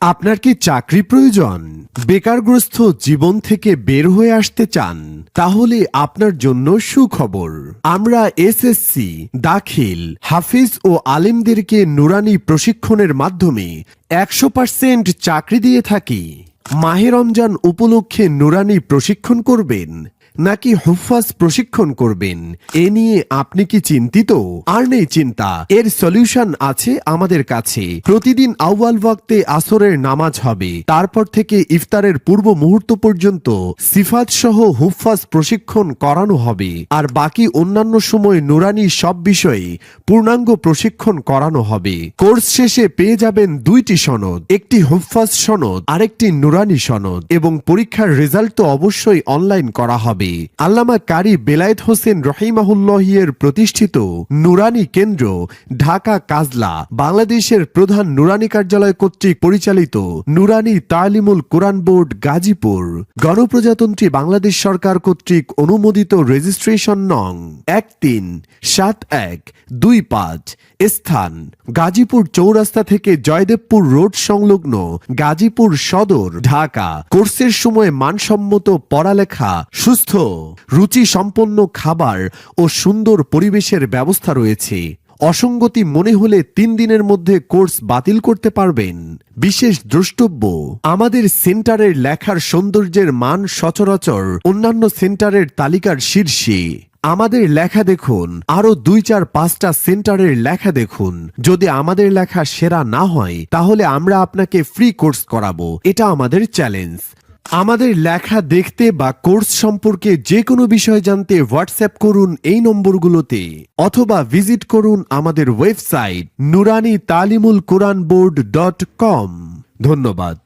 আপনার কি চাকরি প্রয়োজন? বেকারগ্রস্ত জীবন থেকে বের হয়ে আসতে চান? তাহলে আপনার জন্য সুখবর। আমরা এসএসসি, দাখিল, হাফিজ ও আলিমদেরকে নুরানি প্রশিক্ষণের মাধ্যমে 100% চাকরি দিয়ে থাকি। মাহে রমজান উপলক্ষে নুরানি প্রশিক্ষণ করবেন নাকি হুফাজ প্রশিক্ষণ করবেন, এ নিয়ে আপনি কি চিন্তিত? আর নেই চিন্তা, এর সলিউশন আছে আমাদের কাছে। প্রতিদিন আউয়াল ওয়াক্তে আসরের নামাজ হবে, তারপর থেকে ইফতারের পূর্ব মুহূর্ত পর্যন্ত সিফাত সহ হুফাজ প্রশিক্ষণ করানো হবে, আর বাকি অন্যান্য সময় নুরানি সব বিষয়ে পূর্ণাঙ্গ প্রশিক্ষণ করানো হবে। কোর্স শেষে পেয়ে যাবেন 2টি সনদ, একটি হুফাজ সনদ, আরেকটি নুরানি সনদ, এবং পরীক্ষার রেজাল্ট তো অবশ্যই অনলাইন করা হবে। আল্লামা কারি বেলায়েত হোসেন রহিমাহুল্লাহের প্রতিষ্ঠিত নুরানি কেন্দ্র ঢাকা কাজলা বাংলাদেশের প্রধান নুরানি কার্যালয় কর্তৃক পরিচালিত নুরানি তালিমুল কোরআন বোর্ড গাজীপুর, গণপ্রজাতন্ত্রী বাংলাদেশ সরকার কর্তৃক অনুমোদিত, রেজিস্ট্রেশন নং 137125, স্থান গাজীপুর চৌরাস্তা থেকে জয়দেবপুর রোড সংলগ্ন গাজীপুর সদর, ঢাকা। কোর্সের সময় মানসম্মত পড়ালেখা, সুস্থ রুচি সম্পন্ন খাবার ও সুন্দর পরিবেশের ব্যবস্থা রয়েছে। অসঙ্গতি মনে হলে 3 দিনের মধ্যে কোর্স বাতিল করতে পারবেন। বিশেষ দ্রষ্টব্য, আমাদের সেন্টারের লেখার সৌন্দর্যের মান সচরাচর অন্যান্য সেন্টারের তালিকার শীর্ষে। আমাদের লেখা দেখুন, আরো 2-4-5টা সেন্টারের লেখা দেখুন। যদি আমাদের লেখা সেরা না হয় তাহলে আমরা আপনাকে ফ্রি কোর্স করাবো, এটা আমাদের চ্যালেঞ্জ। আমাদের লেখা দেখতে বা কোর্স সম্পর্কে যে কোনো বিষয় জানতে হোয়াটসঅ্যাপ করুন এই নম্বরগুলোতে, অথবা ভিজিট করুন আমাদের ওয়েবসাইট nuranitalimulquranboard.com। ধন্যবাদ।